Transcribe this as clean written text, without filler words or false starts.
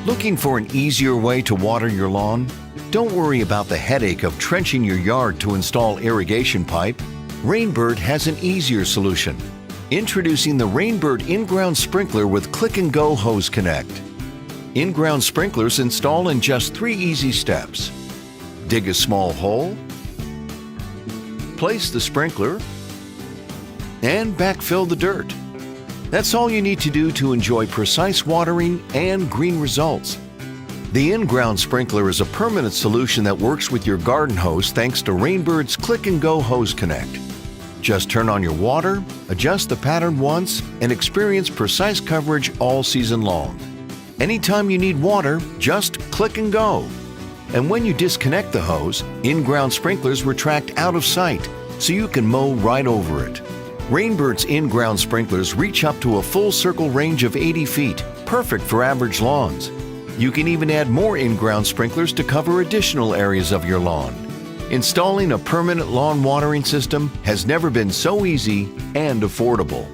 Looking for an easier way to water your lawn? Don't worry about the headache of trenching your yard to install irrigation pipe. Rainbird has an easier solution. Introducing the Rainbird in-ground sprinkler with click-and-go hose connect. In-ground sprinklers install in just 3 easy steps. Dig a small hole, place the sprinkler, and backfill the dirt. That's all you need to do to enjoy precise watering and green results. The in-ground sprinkler is a permanent solution that works with your garden hose thanks to Rainbird's Click-and-Go Hose Connect. Just turn on your water, adjust the pattern once, and experience precise coverage all season long. Anytime you need water, just click and go. And when you disconnect the hose, in-ground sprinklers retract out of sight, so you can mow right over it. Rainbird's in-ground sprinklers reach up to a full circle range of 80 feet, perfect for average lawns. You can even add more in-ground sprinklers to cover additional areas of your lawn. Installing a permanent lawn watering system has never been so easy and affordable.